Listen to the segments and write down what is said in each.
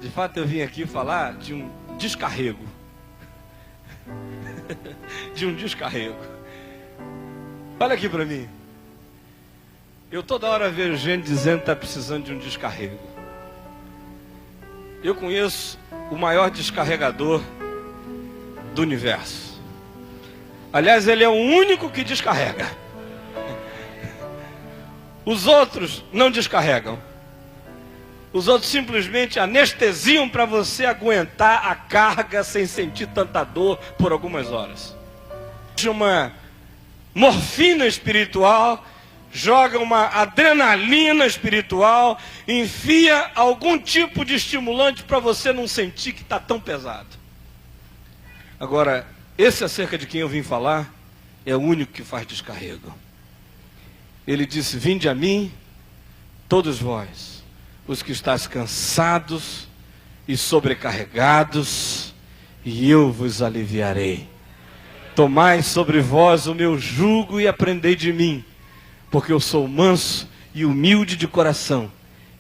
De fato, eu vim aqui falar de um descarrego. De um descarrego. Olha aqui para mim. Eu toda hora vejo gente dizendo que está precisando de um descarrego. Eu conheço o maior descarregador do universo. Aliás, ele é o único que descarrega. Os outros não descarregam. Os outros simplesmente anestesiam para você aguentar a carga sem sentir tanta dor por algumas horas. Uma morfina espiritual, joga uma adrenalina espiritual, enfia algum tipo de estimulante para você não sentir que está tão pesado. Agora, esse acerca de quem eu vim falar é o único que faz descarrego. Ele disse: vinde a mim, todos vós, os que estáis cansados e sobrecarregados, e eu vos aliviarei. Tomai sobre vós o meu jugo e aprendei de mim, porque eu sou manso e humilde de coração,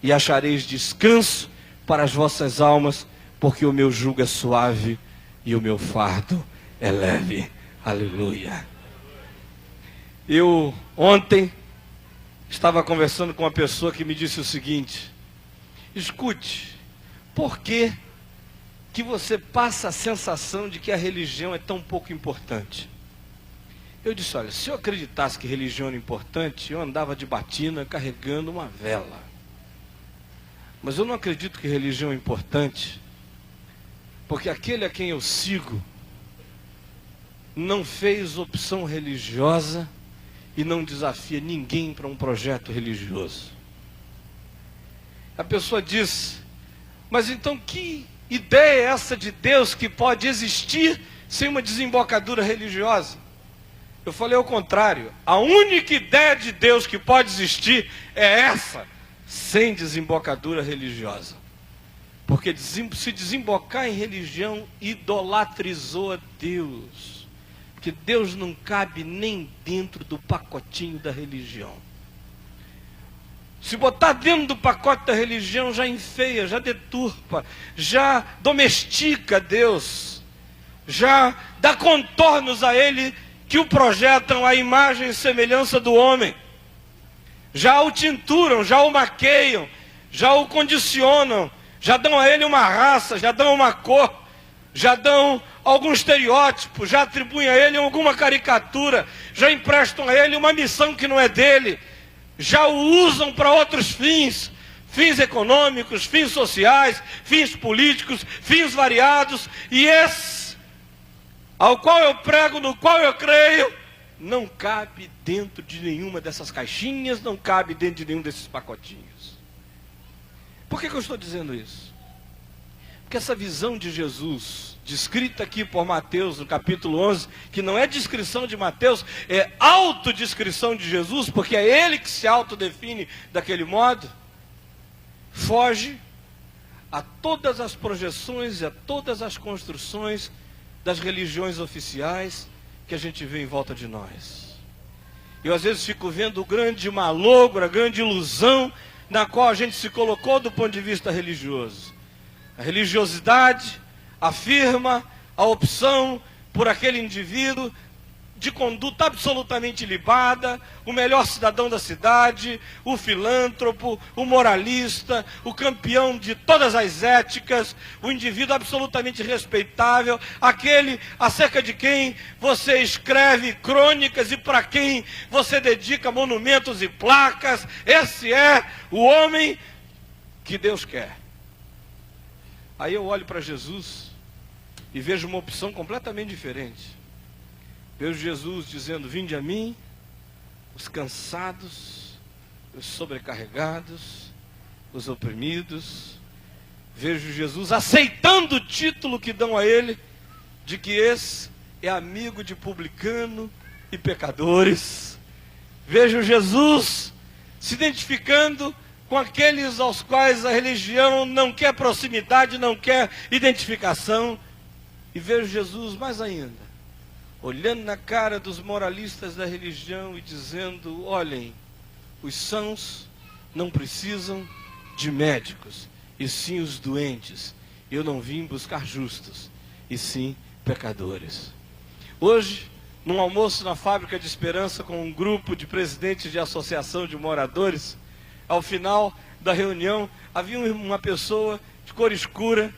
e achareis descanso para as vossas almas, porque o meu jugo é suave e o meu fardo é leve. Aleluia. Eu ontem estava conversando com uma pessoa que me disse o seguinte: escute, por que você passa a sensação de que a religião é tão pouco importante? Eu disse: olha, se eu acreditasse que religião era importante, eu andava de batina carregando uma vela. Mas eu não acredito que religião é importante, porque aquele a quem eu sigo não fez opção religiosa e não desafia ninguém para um projeto religioso. A pessoa disse: mas então que ideia é essa de Deus que pode existir sem uma desembocadura religiosa? Eu falei ao contrário. A única ideia de Deus que pode existir é essa, sem desembocadura religiosa. Porque se desembocar em religião, idolatrizou a Deus. Porque Deus não cabe nem dentro do pacotinho da religião. Se botar dentro do pacote da religião, já enfeia, já deturpa, já domestica Deus, já dá contornos a Ele que o projetam à imagem e semelhança do homem. Já o tinturam, já o maqueiam, já o condicionam, já dão a ele uma raça, já dão uma cor, já dão algum estereótipo, já atribuem a ele alguma caricatura, já emprestam a ele uma missão que não é dele, já o usam para outros fins, fins econômicos, fins sociais, fins políticos, fins variados, e esse ao qual eu prego, no qual eu creio, não cabe dentro de nenhuma dessas caixinhas, não cabe dentro de nenhum desses pacotinhos. Por que eu estou dizendo isso? Porque essa visão de Jesus, descrita aqui por Mateus no capítulo 11, que não é descrição de Mateus, é autodescrição de Jesus, porque é ele que se autodefine daquele modo, foge a todas as projeções e a todas as construções das religiões oficiais que a gente vê em volta de nós. Eu às vezes fico vendo o grande malogro, a grande ilusão na qual a gente se colocou do ponto de vista religioso. A religiosidade afirma a opção por aquele indivíduo de conduta absolutamente ilibada, o melhor cidadão da cidade, o filântropo, o moralista, o campeão de todas as éticas, o indivíduo absolutamente respeitável, aquele acerca de quem você escreve crônicas e para quem você dedica monumentos e placas. Esse é o homem que Deus quer. Aí eu olho para Jesus e vejo uma opção completamente diferente. Vejo Jesus dizendo: vinde a mim, os cansados, os sobrecarregados, os oprimidos. Vejo Jesus aceitando o título que dão a ele, de que esse é amigo de publicano e pecadores. Vejo Jesus se identificando com aqueles aos quais a religião não quer proximidade, não quer identificação. E vejo Jesus mais ainda, olhando na cara dos moralistas da religião e dizendo: olhem, os sãos não precisam de médicos, e sim os doentes. Eu não vim buscar justos, e sim pecadores. Hoje, num almoço na Fábrica de Esperança com um grupo de presidentes de associação de moradores, ao final da reunião, havia uma pessoa de cor escura,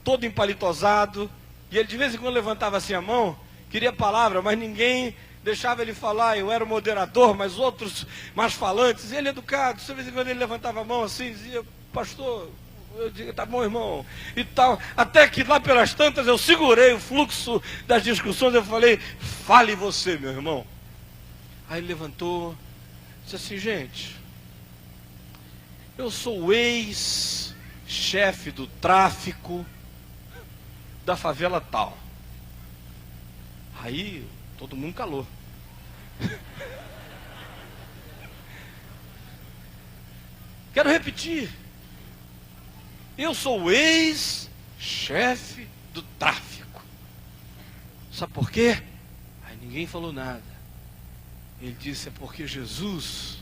todo empalitosado, e ele de vez em quando levantava assim a mão, queria palavra, mas ninguém deixava ele falar. Eu era o moderador, mas outros mais falantes, e ele educado, de vez em quando ele levantava a mão assim, dizia: pastor, eu digo, tá bom, irmão, e tal, até que lá pelas tantas eu segurei o fluxo das discussões, eu falei: fale você, meu irmão. Aí ele levantou, disse assim: gente, eu sou o ex-chefe do tráfico da favela tal. Aí todo mundo calou. Quero repetir. Eu sou o ex-chefe do tráfico. Sabe por quê? Aí ninguém falou nada. Ele disse: é porque Jesus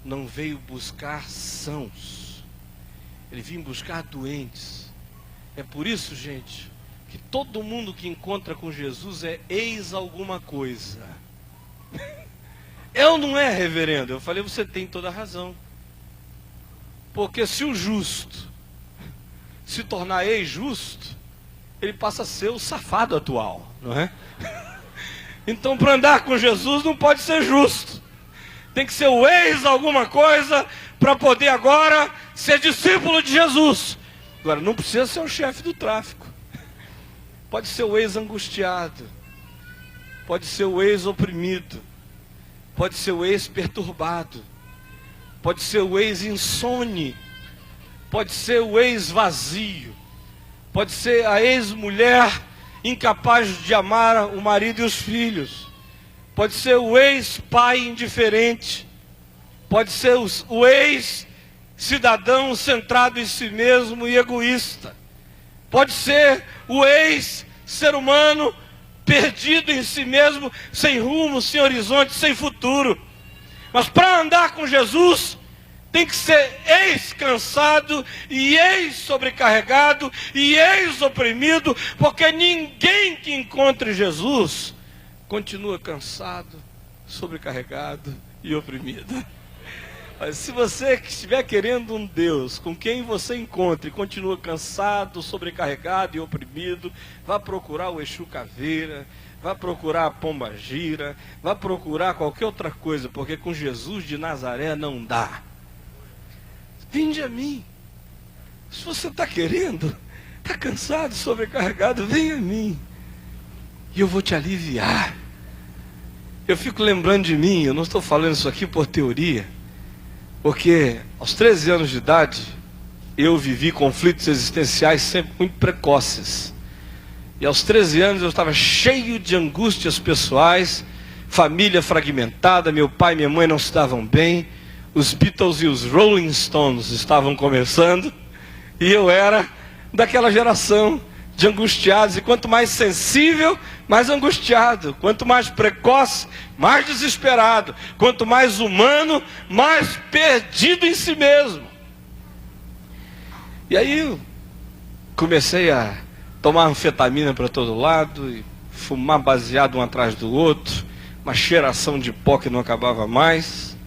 não veio buscar sãos, ele veio buscar doentes. É por isso, gente, que todo mundo que encontra com Jesus é ex alguma coisa. É ou não é, reverendo? Eu falei: você tem toda a razão. Porque se o justo se tornar ex-justo, ele passa a ser o safado atual, não é? Então, para andar com Jesus não pode ser justo, tem que ser o ex alguma coisa para poder agora ser discípulo de Jesus. Agora, não precisa ser o chefe do tráfico, pode ser o ex-angustiado, pode ser o ex-oprimido, pode ser o ex-perturbado, pode ser o ex-insone, pode ser o ex-vazio, pode ser a ex-mulher incapaz de amar o marido e os filhos, pode ser o ex-pai indiferente, pode ser o ex-cidadão centrado em si mesmo e egoísta, pode ser o ex-ser humano perdido em si mesmo, sem rumo, sem horizonte, sem futuro. Mas para andar com Jesus, tem que ser ex-cansado e ex-sobrecarregado e ex-oprimido, porque ninguém que encontre Jesus continua cansado, sobrecarregado e oprimido. Mas se você estiver querendo um Deus com quem você encontre e continua cansado, sobrecarregado e oprimido, vá procurar o Exu Caveira, vá procurar a Pombagira, vá procurar qualquer outra coisa, porque com Jesus de Nazaré não dá. Vinde a mim. Se você está querendo, está cansado, sobrecarregado, vem a mim e eu vou te aliviar. Eu fico lembrando de mim, eu não estou falando isso aqui por teoria, porque aos 13 anos de idade eu vivi conflitos existenciais sempre muito precoces. E aos 13 anos eu estava cheio de angústias pessoais, família fragmentada, meu pai e minha mãe não se davam bem, os Beatles e os Rolling Stones estavam começando, e eu era daquela geração de angustiados, e quanto mais sensível, mais angustiado, quanto mais precoce, mais desesperado, quanto mais humano, mais perdido em si mesmo. E aí eu comecei a tomar anfetamina para todo lado, e fumar baseado um atrás do outro, uma cheiração de pó que não acabava mais.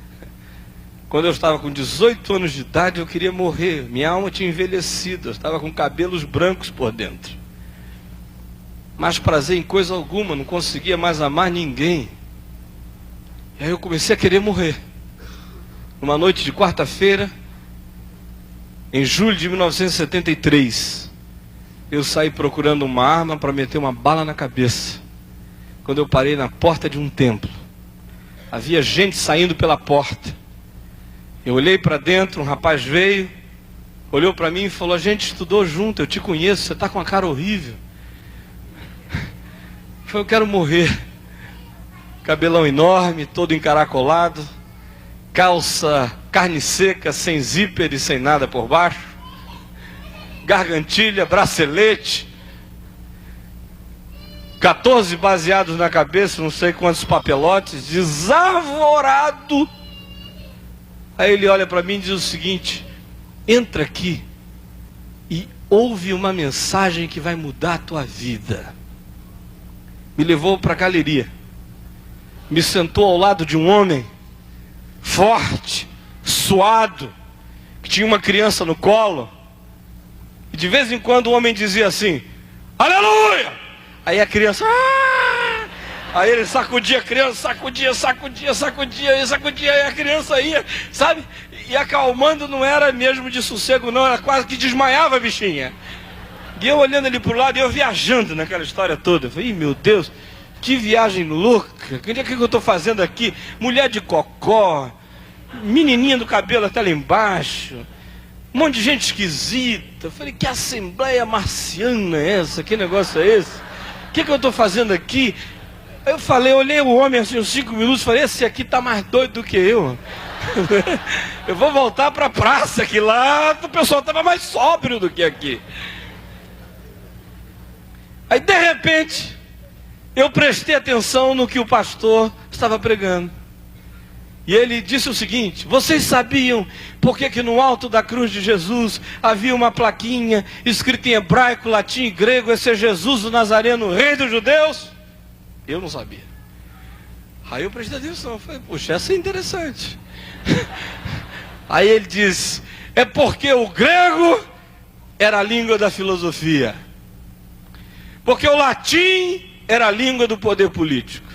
Quando eu estava com 18 anos de idade, eu queria morrer, minha alma tinha envelhecido, eu estava com cabelos brancos por dentro. Mais prazer em coisa alguma, não conseguia mais amar ninguém. E aí eu comecei a querer morrer. Numa noite de quarta-feira, em julho de 1973, eu saí procurando uma arma para meter uma bala na cabeça. Quando eu parei na porta de um templo, havia gente saindo pela porta. Eu olhei para dentro, um rapaz veio, olhou para mim e falou: a gente estudou junto, eu te conheço, você está com uma cara horrível. Eu falei: eu quero morrer. Cabelão enorme, todo encaracolado, calça carne seca, sem zíper e sem nada por baixo, gargantilha, bracelete, 14 baseados na cabeça, não sei quantos papelotes, desarvorado. Aí ele olha para mim e diz o seguinte: entra aqui e ouve uma mensagem que vai mudar a tua vida. Me levou para a galeria, me sentou ao lado de um homem forte, suado, que tinha uma criança no colo, e de vez em quando o homem dizia assim: aleluia! Aí a criança, aí ele sacudia a criança, sacudia, e a criança ia, sabe? E acalmando, não era mesmo de sossego não, era quase que desmaiava a bichinha. E eu olhando ali pro lado, e eu viajando naquela história toda. Eu falei, meu Deus, que viagem louca, o que é que eu estou fazendo aqui? Mulher de cocó, menininha do cabelo até lá embaixo, um monte de gente esquisita. Eu falei, que assembleia marciana é essa? Que negócio é esse? O que eu estou fazendo aqui? Aí eu falei, olhei o homem assim uns 5 minutos, falei, esse aqui tá mais doido do que eu. Eu vou voltar para a praça, que lá o pessoal estava mais sóbrio do que aqui. Aí de repente, eu prestei atenção no que o pastor estava pregando. E ele disse o seguinte: vocês sabiam por que no alto da cruz de Jesus havia uma plaquinha escrita em hebraico, latim e grego: esse é Jesus o Nazareno, rei dos judeus? Eu não sabia. Aí eu prestei atenção, falei, puxa, essa é interessante. Aí ele disse: é porque o grego era a língua da filosofia, porque o latim era a língua do poder político,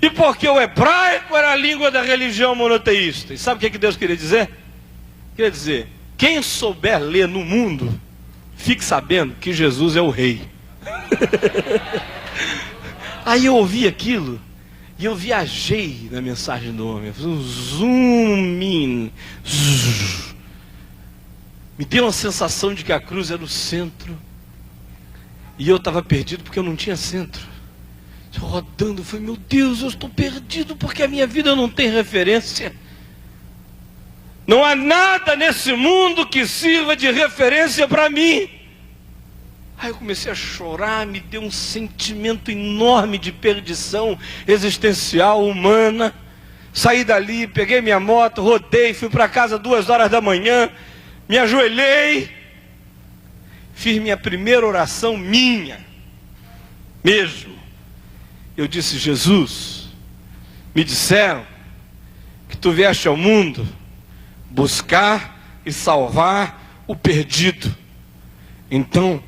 e porque o hebraico era a língua da religião monoteísta. E sabe o que Deus queria dizer? Queria dizer, quem souber ler no mundo, fique sabendo que Jesus é o rei. Aí eu ouvi aquilo, e eu viajei na mensagem do homem, eu fiz um zoom in, me deu uma sensação de que a cruz era o centro, e eu estava perdido porque eu não tinha centro. Rodando, eu falei, meu Deus, eu estou perdido porque a minha vida não tem referência. Não há nada nesse mundo que sirva de referência para mim. Aí eu comecei a chorar, me deu um sentimento enorme de perdição existencial, humana. Saí dali, peguei minha moto, rodei, fui para casa 2 horas da manhã, me ajoelhei, fiz minha primeira oração minha, mesmo. Eu disse, Jesus, me disseram que tu vieste ao mundo buscar e salvar o perdido. Então,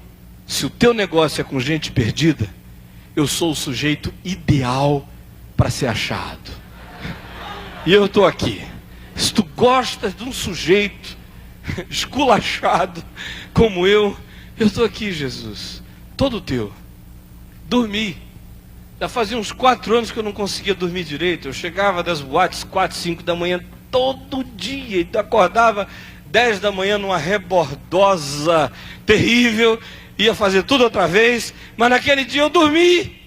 se o teu negócio é com gente perdida, eu sou o sujeito ideal para ser achado. E eu estou aqui. Se tu gostas de um sujeito esculachado como eu estou aqui, Jesus, todo teu. Dormi. Já fazia uns 4 anos que eu não conseguia dormir direito. Eu chegava das boates 4, 5 da manhã todo dia, e acordava 10 da manhã numa rebordosa terrível, ia fazer tudo outra vez, mas naquele dia eu dormi.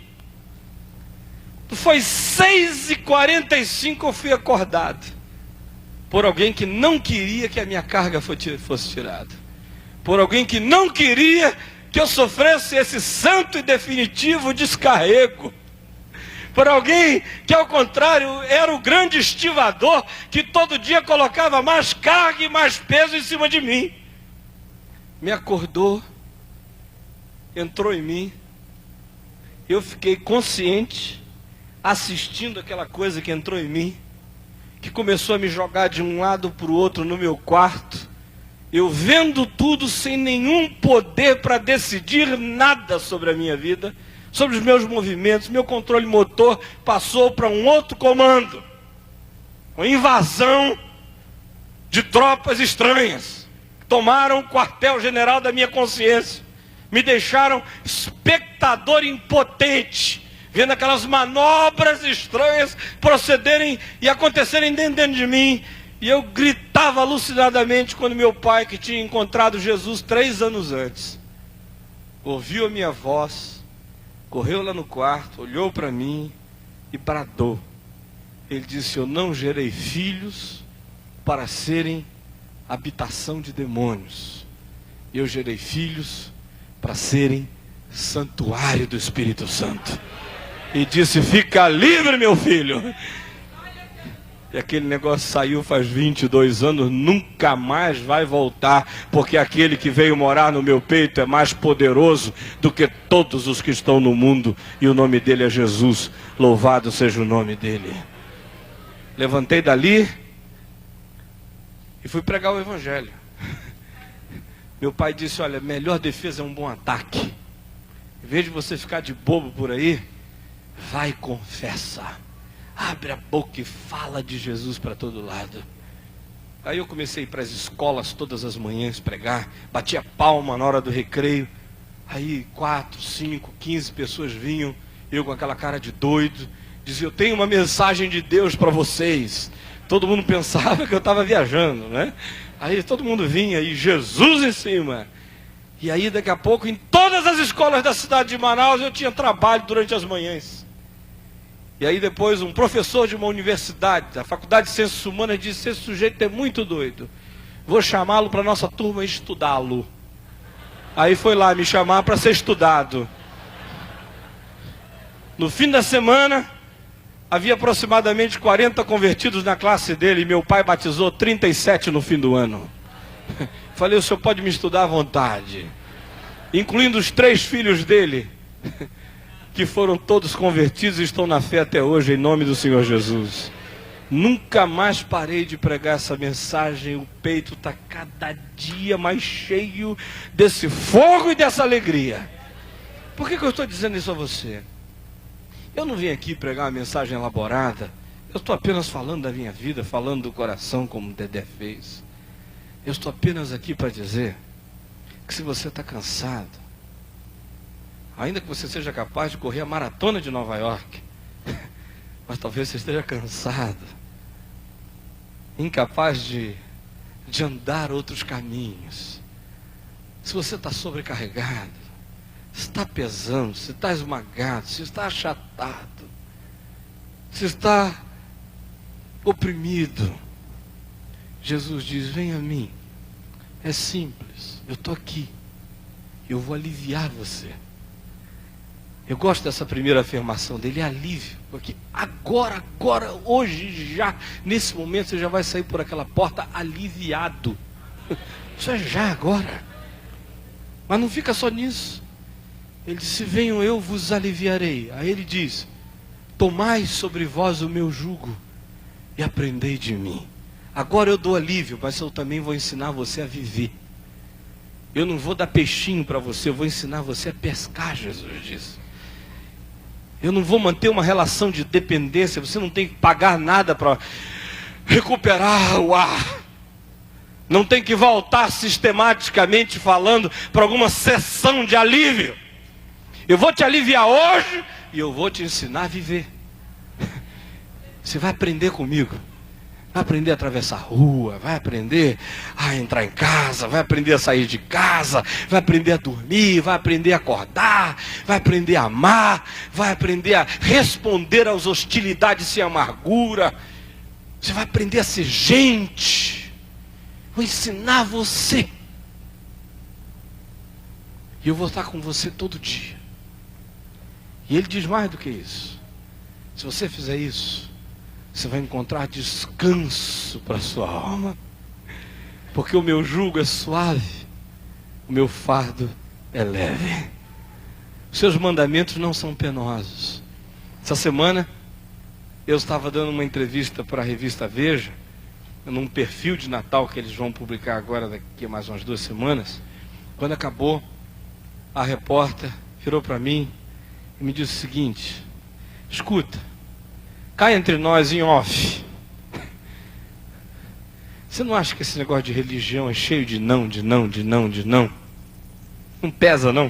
Foi 6h45 eu fui acordado por alguém que não queria que a minha carga fosse tirada, por alguém que não queria que eu sofresse esse santo e definitivo descarrego, por alguém que, ao contrário, era o grande estivador que todo dia colocava mais carga e mais peso em cima de mim. Me acordou, entrou em mim, eu fiquei consciente, assistindo aquela coisa que entrou em mim, que começou a me jogar de um lado para o outro no meu quarto, eu vendo tudo sem nenhum poder para decidir nada sobre a minha vida, sobre os meus movimentos. Meu controle motor passou para um outro comando, uma invasão de tropas estranhas, que tomaram o quartel-general da minha consciência, me deixaram espectador impotente, vendo aquelas manobras estranhas procederem e acontecerem dentro de mim. E eu gritava alucinadamente quando meu pai, que tinha encontrado Jesus 3 anos antes, ouviu a minha voz, correu lá no quarto, olhou para mim e bradou. Ele disse, eu não gerei filhos para serem habitação de demônios. Eu gerei filhos para serem santuário do Espírito Santo. E disse, fica livre, meu filho. E aquele negócio saiu faz 22 anos, nunca mais vai voltar, porque aquele que veio morar no meu peito é mais poderoso do que todos os que estão no mundo, e o nome dele é Jesus, louvado seja o nome dele. Levantei dali e fui pregar o evangelho. Meu pai disse, olha, melhor defesa é um bom ataque. Em vez de você ficar de bobo por aí, vai e confessa. Abre a boca e fala de Jesus para todo lado. Aí eu comecei a ir para as escolas todas as manhãs pregar, batia palma na hora do recreio. Aí 4, 5, 15 pessoas vinham, eu com aquela cara de doido, dizia, eu tenho uma mensagem de Deus para vocês. Todo mundo pensava que eu estava viajando, né? Aí todo mundo vinha e Jesus em cima. E aí daqui a pouco em todas as escolas da cidade de Manaus eu tinha trabalho durante as manhãs. E aí depois um professor de uma universidade, da Faculdade de Ciências Humanas, disse, esse sujeito é muito doido, vou chamá-lo para a nossa turma e estudá-lo. Aí foi lá me chamar para ser estudado. No fim da semana, havia aproximadamente 40 convertidos na classe dele, e meu pai batizou 37 no fim do ano. Falei, o senhor pode me estudar à vontade. Incluindo os 3 filhos dele, que foram todos convertidos e estão na fé até hoje, em nome do Senhor Jesus. Nunca mais parei de pregar essa mensagem, o peito está cada dia mais cheio desse fogo e dessa alegria. Por que eu estou dizendo isso a você? Eu não vim aqui pregar uma mensagem elaborada, eu estou apenas falando da minha vida, falando do coração, como o Dedé fez. Eu estou apenas aqui para dizer que se você está cansado, ainda que você seja capaz de correr a maratona de Nova York, mas talvez você esteja cansado, incapaz de andar outros caminhos. Se você está sobrecarregado, se está pesando, se está esmagado, se está achatado, se está oprimido, Jesus diz, vem a mim. É simples, eu estou aqui, eu vou aliviar você. Eu gosto dessa primeira afirmação dele, é alívio, porque agora, hoje, já, nesse momento, você já vai sair por aquela porta aliviado. Isso é já agora. Mas não fica só nisso. Ele disse, venham, eu vos aliviarei. Aí ele diz, tomai sobre vós o meu jugo e aprendei de mim. Agora eu dou alívio, mas eu também vou ensinar você a viver. Eu não vou dar peixinho para você, eu vou ensinar você a pescar, Jesus disse. Eu não vou manter uma relação de dependência, você não tem que pagar nada para recuperar o ar. Não tem que voltar sistematicamente falando para alguma sessão de alívio. Eu vou te aliviar hoje e eu vou te ensinar a viver. Você vai aprender comigo. Vai aprender a atravessar a rua, vai aprender a entrar em casa, vai aprender a sair de casa, vai aprender a dormir, vai aprender a acordar, vai aprender a amar, vai aprender a responder às hostilidades sem amargura. Você vai aprender a ser gente. Vou ensinar você. E eu vou estar com você todo dia. E ele diz mais do que isso. Se você fizer isso, você vai encontrar descanso para a sua alma. Porque o meu jugo é suave, o meu fardo é leve. Os seus mandamentos não são penosos. Essa semana, eu estava dando uma entrevista para a revista Veja, num perfil de Natal que eles vão publicar agora, daqui a mais umas 2 semanas. Quando acabou, a repórter virou para mim e me disse o seguinte, escuta, cá entre nós em off, você não acha que esse negócio de religião é cheio de não, de não, de não, de não? Não pesa não?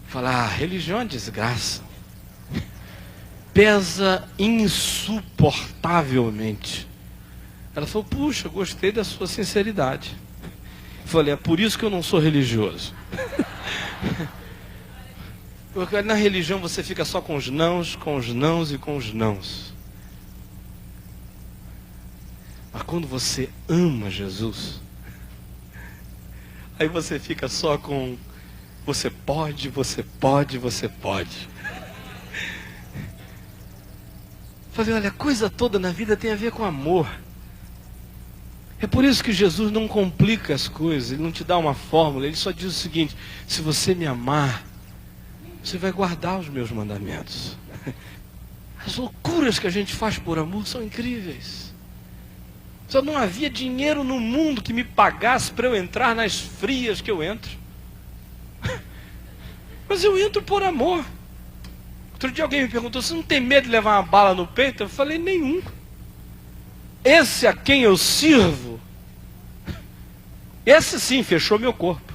Falar, religião é desgraça. Pesa insuportavelmente. Ela falou, puxa, gostei da sua sinceridade. Eu falei, é por isso que eu não sou religioso. Porque na religião você fica só com os nãos e com os nãos. Mas quando você ama Jesus, aí você fica só com você pode, você pode, você pode. Falei, olha, a coisa toda na vida tem a ver com amor. É por isso que Jesus não complica as coisas, Ele não te dá uma fórmula, Ele só diz o seguinte: se você me amar, você vai guardar os meus mandamentos. As loucuras que a gente faz por amor são incríveis. Só não havia dinheiro no mundo que me pagasse para eu entrar nas frias que eu entro. Mas eu entro por amor. Outro dia alguém me perguntou: você não tem medo de levar uma bala no peito? Eu falei: nenhum. Esse a quem eu sirvo, esse sim fechou meu corpo.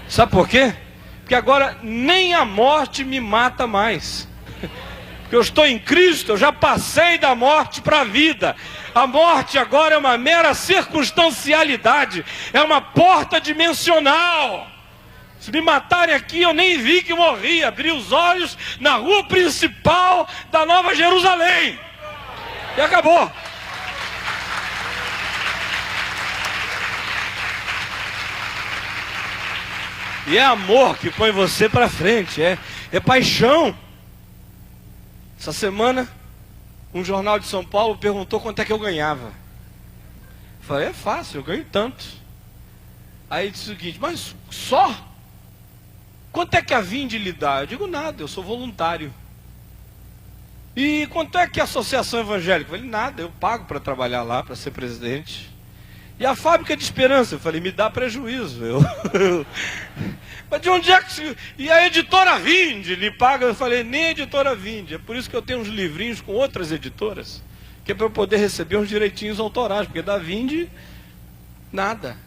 Sabe por quê? Porque agora nem a morte me mata mais. Porque eu estou em Cristo, eu já passei da morte para a vida. A morte agora é uma mera circunstancialidade, é uma porta dimensional. Se me matarem aqui, eu nem vi que morri. Abri os olhos na rua principal da Nova Jerusalém. E acabou. E é amor que põe você para frente, é paixão. Essa semana, um jornal de São Paulo perguntou quanto é que eu ganhava. Eu falei: é fácil, eu ganho tanto. Aí disse o seguinte: mas só? Quanto é que a Vinde lhe dá? Eu digo: nada, eu sou voluntário. E quanto é que a Associação Evangélica? Eu falei: nada, eu pago para trabalhar lá, para ser presidente. E a Fábrica de Esperança? Eu falei: me dá prejuízo. Mas de onde é que... E a Editora Vinde lhe paga? Eu falei: nem a Editora Vinde. É por isso que eu tenho uns livrinhos com outras editoras, que é para eu poder receber uns direitinhos autorais, porque da Vinde, nada.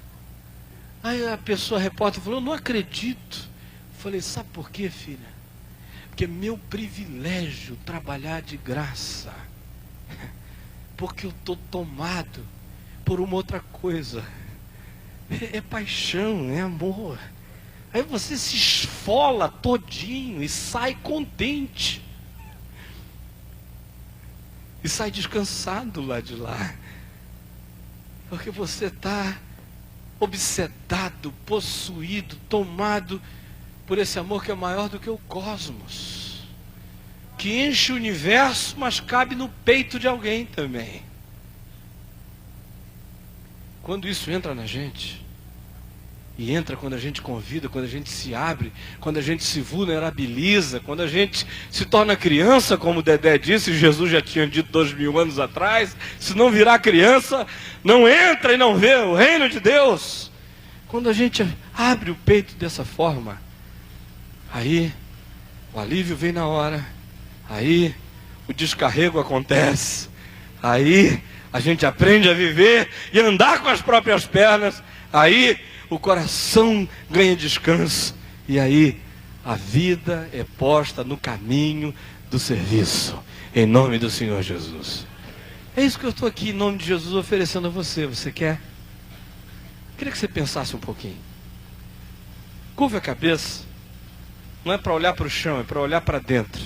Aí a pessoa, a repórter, falou: eu não acredito. Eu falei: sabe por quê, filha? Porque é meu privilégio trabalhar de graça. Porque eu estou tomado por uma outra coisa. É paixão, é amor. Aí você se esfola todinho e sai contente. E sai descansado lá de lá. Porque você está obsedado, possuído, tomado por esse amor que é maior do que o cosmos. Que enche o universo, mas cabe no peito de alguém também. Quando isso entra na gente, e entra quando a gente convida, quando a gente se abre, quando a gente se vulnerabiliza, quando a gente se torna criança, como o Dedé disse, Jesus já tinha dito 2000 anos atrás: se não virar criança, não entra e não vê o reino de Deus. Quando a gente abre o peito dessa forma, aí o alívio vem na hora, aí o descarrego acontece, aí a gente aprende a viver e andar com as próprias pernas. Aí o coração ganha descanso. E aí a vida é posta no caminho do serviço. Em nome do Senhor Jesus. É isso que eu estou aqui em nome de Jesus oferecendo a você. Você quer? Queria que você pensasse um pouquinho. Curva a cabeça. Não é para olhar para o chão, é para olhar para dentro.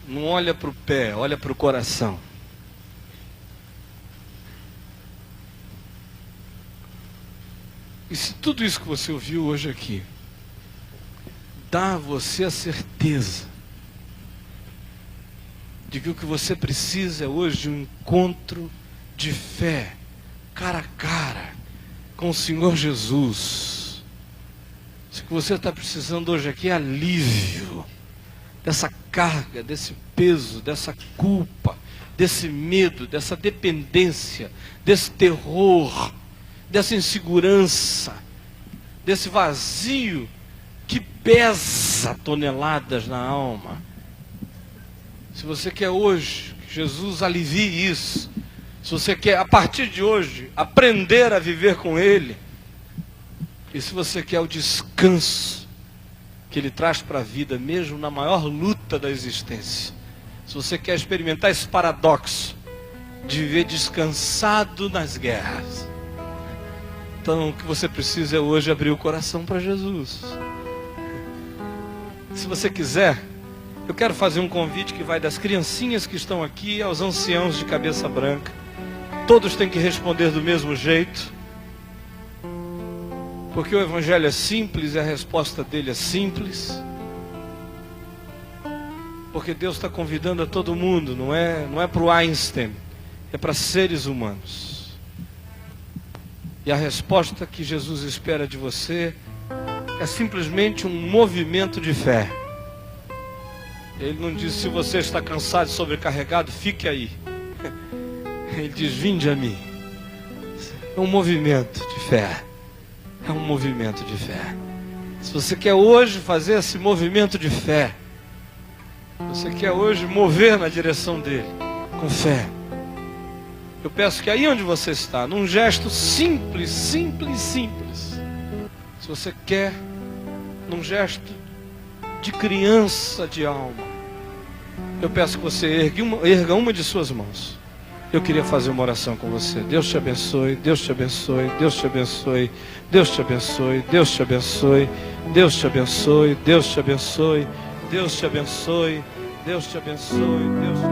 Não olha para o pé, olha para o coração. E se tudo isso que você ouviu hoje aqui dá a você a certeza de que o que você precisa é hoje um encontro de fé, cara a cara, com o Senhor Jesus. Se o que você está precisando hoje aqui é alívio dessa carga, desse peso, dessa culpa, desse medo, dessa dependência, desse terror, dessa insegurança, desse vazio que pesa toneladas na alma. Se você quer hoje que Jesus alivie isso, se você quer a partir de hoje aprender a viver com Ele, e se você quer o descanso que Ele traz para a vida, mesmo na maior luta da existência, se você quer experimentar esse paradoxo de viver descansado nas guerras, então o que você precisa é hoje abrir o coração para Jesus. Se você quiser, eu quero fazer um convite que vai das criancinhas que estão aqui aos anciãos de cabeça branca. Todos têm que responder do mesmo jeito, porque o Evangelho é simples e a resposta dele é simples. Porque Deus está convidando a todo mundo, não é para o Einstein, é para seres humanos. E a resposta que Jesus espera de você é simplesmente um movimento de fé. Ele não diz: se você está cansado e sobrecarregado, fique aí. Ele diz: vinde a mim. É um movimento de fé. É um movimento de fé. Se você quer hoje fazer esse movimento de fé, você quer hoje mover na direção dele, com fé, eu peço que aí onde você está, num gesto simples, se você quer, num gesto de criança de alma, eu peço que você erga uma de suas mãos. Eu queria fazer uma oração com você. Deus te abençoe, Deus te abençoe, Deus te abençoe, Deus te abençoe, Deus te abençoe, Deus te abençoe, Deus te abençoe, Deus te abençoe, Deus te abençoe, Deus te abençoe.